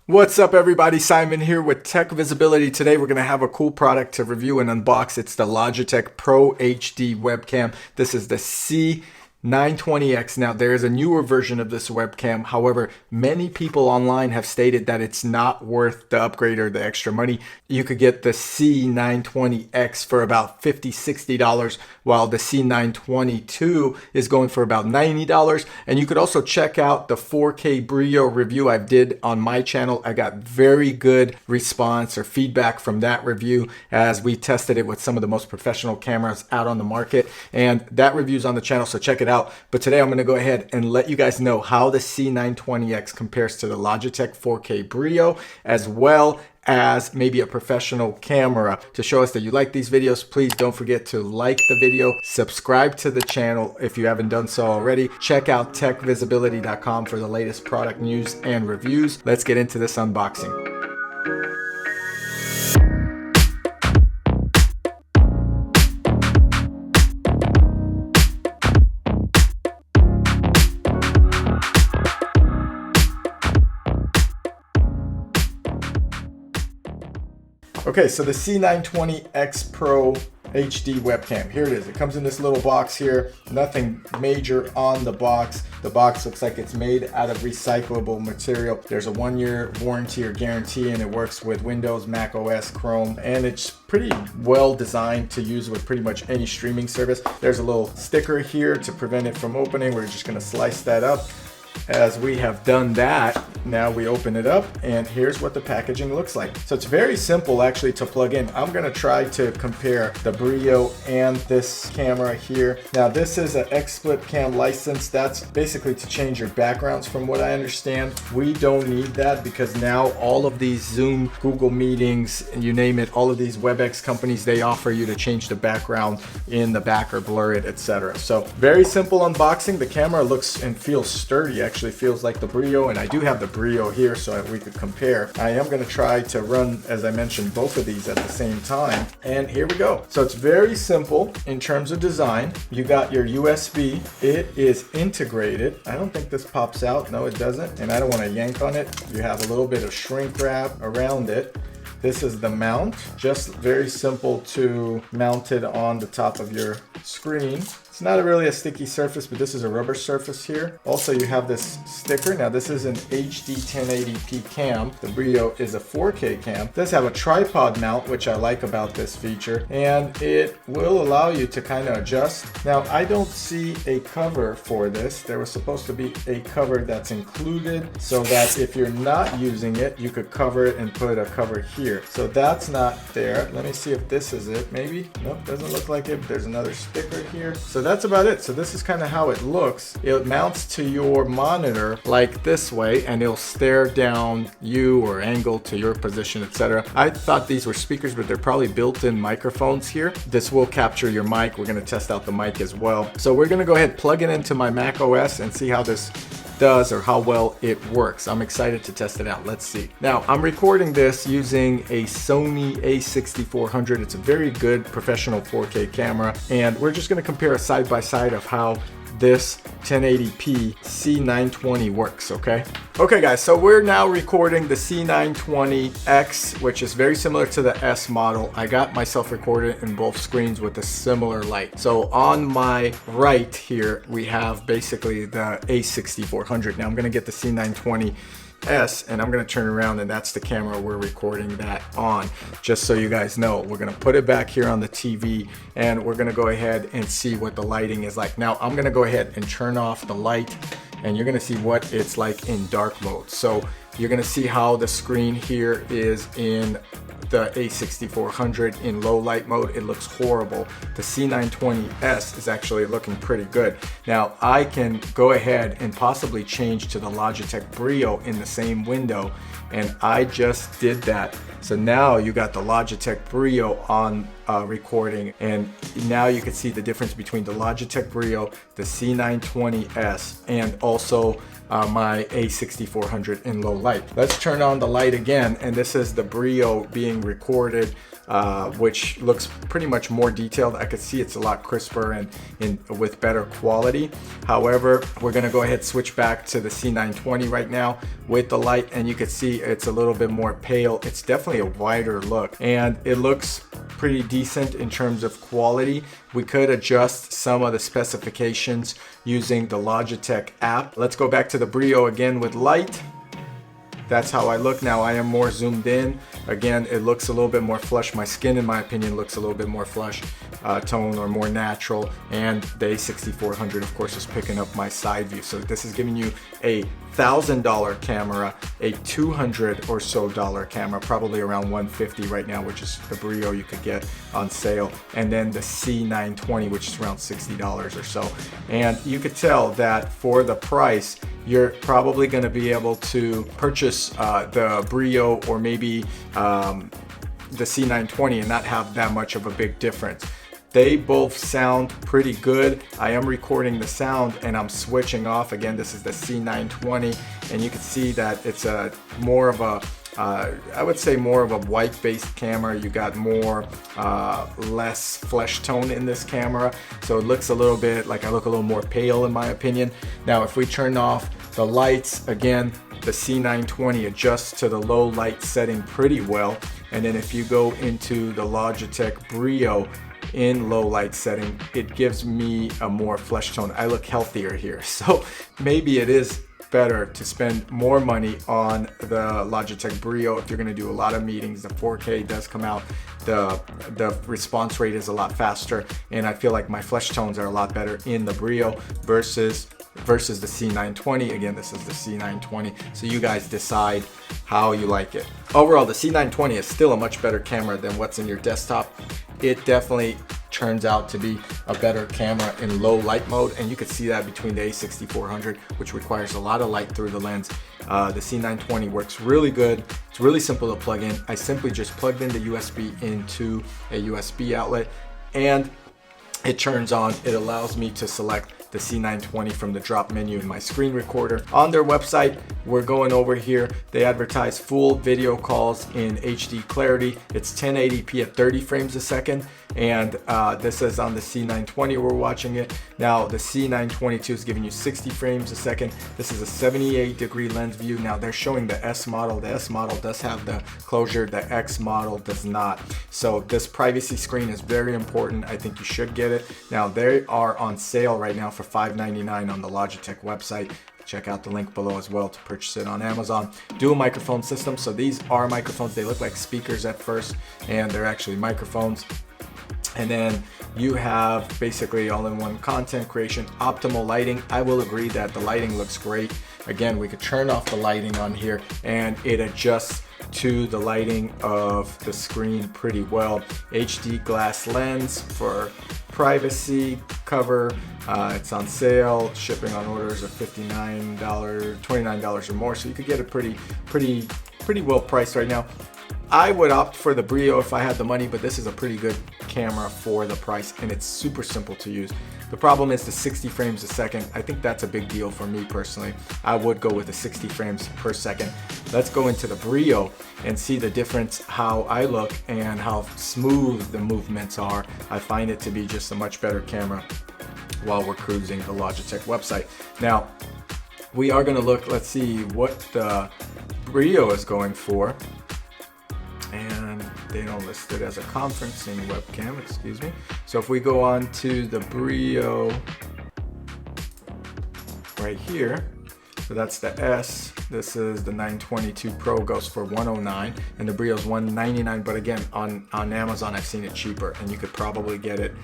What's up everybody, Simon here with Tech Visibility. Today we're going to have a cool product to review and unbox. It's the Logitech Pro HD webcam. This is the C920X. Now there is a newer version of this webcam. However, many people online have stated that it's not worth the upgrade or the extra money. You could get the C920X for about $50, $60, while the C922 is going for about $90. And you could also check out the 4K Brio review I did on my channel. I got very good response or feedback from that review as we tested it with some of the most professional cameras out on the market. And that review's on the channel, so check it out. But today I'm going to go ahead and let you guys know how the C920X compares to the Logitech 4K Brio, as well as maybe a professional camera. To show us that you like these videos, please don't forget to like the video, subscribe to the channel if you haven't done so already. Check out techvisibility.com for the latest product news and reviews. Let's get into this unboxing. Okay, so the C920X Pro HD webcam. Here it is. It comes in this little box here. Nothing major on the box. The box looks like it's made out of recyclable material. There's a 1-year warranty or guarantee, and it works with Windows, Mac OS, Chrome, and it's pretty well designed to use with pretty much any streaming service. There's a little sticker here to prevent it from opening. We're just going to slice that up. As we have done that, now we open it up and here's what the packaging looks like. So it's very simple actually to plug in. I'm going to try to compare the Brio and this camera here. Now this is an XSplit cam license. That's basically to change your backgrounds from what I understand. We don't need that because now all of these Zoom, Google meetings, and you name it, all of these WebEx companies, they offer you to change the background in the back or blur it, etc. So very simple unboxing. The camera looks and feels sturdy. Actually feels like the Brio, and I do have the Brio here so that we could compare. I am going to try to run, as I mentioned, both of these at the same time, and here we go. So it's very simple in terms of design. You got your USB. It is integrated. I don't think this pops out. No, it doesn't, and I don't want to yank on it. You have a little bit of shrink wrap around it. This is the mount, just very simple to mount it on the top of your screen. It's not really a sticky surface, but this is a rubber surface here. Also, you have this sticker. Now, this is an HD 1080p cam. The Brio is a 4K cam. It does have a tripod mount, which I like about this feature, and it will allow you to kind of adjust. Now, I don't see a cover for this. There was supposed to be a cover that's included so that if you're not using it, you could cover it and put a cover here. So that's not there. Let me see if this is it. Maybe. Nope, doesn't look like it. There's another sticker here. So that's about it. So this is kind of how it looks. It mounts to your monitor like this way, and it'll stare down you or angle to your position, etc. I thought these were speakers, but they're probably built-in microphones here. This will capture your mic. We're going to test out the mic as well. So we're going to go ahead, plug it into my Mac OS and see how this does or how well it works. I'm excited to test it out. Let's see. Now, I'm recording this using a Sony A6400. It's a very good professional 4K camera, and we're just going to compare a side by side of how this 1080p C920 works, okay? Okay guys, so we're now recording the C920X, which is very similar to the S model. I got myself recorded in both screens with a similar light. So on my right here, we have basically the A6400. Now I'm gonna get the C920S, and I'm going to turn around, and that's the camera we're recording that on. Just so you guys know, we're going to put it back here on the TV, and we're going to go ahead and see what the lighting is like. Now I'm going to go ahead and turn off the light, and you're going to see what it's like in dark mode. So you're going to see how the screen here is in the A6400 in low light mode. It looks horrible. The C920S is actually looking pretty good. Now I can go ahead and possibly change to the Logitech Brio in the same window, and I just did that. So now you got the Logitech Brio on recording, and now you can see the difference between the Logitech Brio, the C920S, and also my A6400 in low light. Let's turn on the light again, and this is the Brio being recorded, which looks pretty much more detailed. I could see it's a lot crisper and with better quality. However, we're gonna go ahead and switch back to the C920 right now with the light, and you can see it's a little bit more pale. It's definitely a wider look, and it looks pretty decent in terms of quality. We could adjust some of the specifications using the Logitech app. Let's go back to the Brio again with light. That's how I look now. I am more zoomed in. Again, it looks a little bit more flush. My skin, in my opinion, looks a little bit more flush tone or more natural. And the A6400, of course, is picking up my side view. So this is giving you a $1,000 camera, a $200 or so camera, probably around $150 right now, which is the Brio you could get on sale, and then the C920, which is around $60 or so. And you could tell that for the price, you're probably going to be able to purchase the Brio or maybe the C920 and not have that much of a big difference. They both sound pretty good. I am recording the sound and I'm switching off. Again, this is the C920, and you can see that it's a more of a I would say more of a white-based camera. You got more less flesh tone in this camera, so it looks a little bit like I look a little more pale in my opinion. Now if we turn off the lights, again, the C920 adjusts to the low light setting pretty well, and then if you go into the Logitech Brio in low light setting, it gives me a more flesh tone. I look healthier here, so maybe it is better to spend more money on the Logitech Brio if you're going to do a lot of meetings. The 4K does come out, the response rate is a lot faster, and I feel like my flesh tones are a lot better in the Brio versus the C920. Again, this is the C920, so you guys decide how you like it. Overall, the C920 is still a much better camera than what's in your desktop. It definitely turns out to be a better camera in low light mode, and you can see that between the A6400, which requires a lot of light through the lens. The C920 works really good. It's really simple to plug in. I simply just plugged in the USB into a USB outlet and it turns on. It allows me to select the C920 from the drop menu in my screen recorder. On their website, we're going over here, they advertise full video calls in HD clarity. It's 1080p at 30 frames a second, and this is on the C920 we're watching it. Now the C922 is giving you 60 frames a second. This is a 78-degree lens view. Now they're showing the S model. The S model does have the closure, the X model does not. So this privacy screen is very important. I think you should get it. Now they are on sale right now for $5.99 on the Logitech website. Check out the link below as well to purchase it on Amazon. Dual microphone system. So these are microphones. They look like speakers at first, and they're actually microphones. And then you have basically all-in-one content creation, optimal lighting. I will agree that the lighting looks great. Again, we could turn off the lighting on here and it adjusts to the lighting of the screen pretty well. HD glass lens for privacy cover. It's on sale, shipping on orders of $59, $29 or more. So you could get it pretty well priced right now. I would opt for the Brio if I had the money, but this is a pretty good camera for the price, and it's super simple to use. The problem is the 60 frames a second. I think that's a big deal for me personally. I would go with the 60 frames per second. Let's go into the Brio and see the difference, how I look and how smooth the movements are. I find it to be just a much better camera while we're cruising the Logitech website. Now, we are gonna look, let's see what the Brio is going for. And they don't list it as a conferencing webcam, excuse me. So if we go on to the Brio right here, so that's the S, this is the 922 Pro, goes for $109, and the Brio's $199, but again, on Amazon I've seen it cheaper, and you could probably get it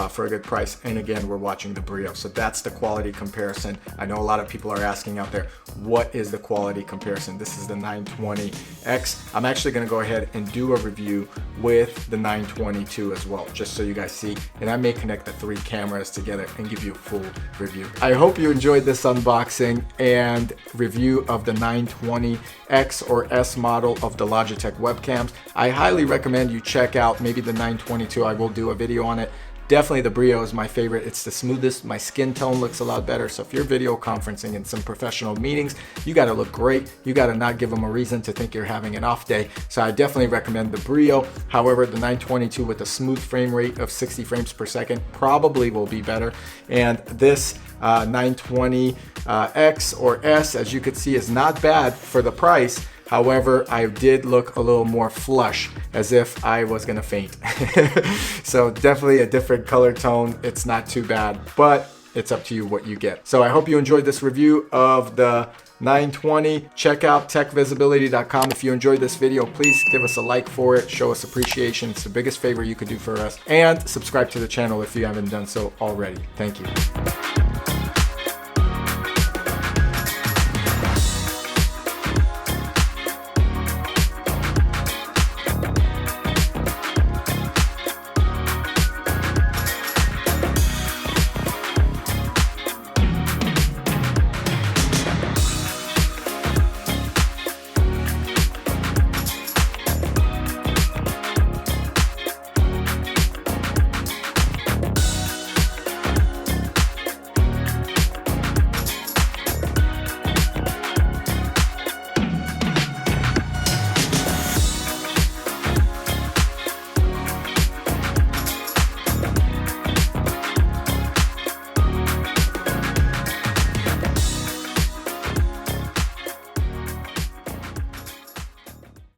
for a good price. And again, we're watching the Brio, so that's the quality comparison. I know a lot of people are asking out there, what is the quality comparison? This is the 920X. I'm actually gonna go ahead and do a review with the 922 as well, just so you guys see, and I may connect the three cameras together and give you a full review. I hope you enjoyed this unboxing and review of the 920X or S model of the Logitech webcams. I highly recommend you check out maybe the 922. I will do a video on it. definitely the Brio is my favorite. It's the smoothest. My skin tone looks a lot better. So if you're video conferencing in some professional meetings, you got to look great. You got to not give them a reason to think you're having an off day. So I definitely recommend the Brio. However, the 922 with a smooth frame rate of 60 frames per second probably will be better. And this 920X or S, as you could see, is not bad for the price. However, I did look a little more flush, as if I was gonna faint. So definitely a different color tone. It's not too bad, but it's up to you what you get. So I hope you enjoyed this review of the 920. Check out techvisibility.com. If you enjoyed this video, please give us a like for it. Show us appreciation. It's the biggest favor you could do for us. And subscribe to the channel if you haven't done so already. Thank you.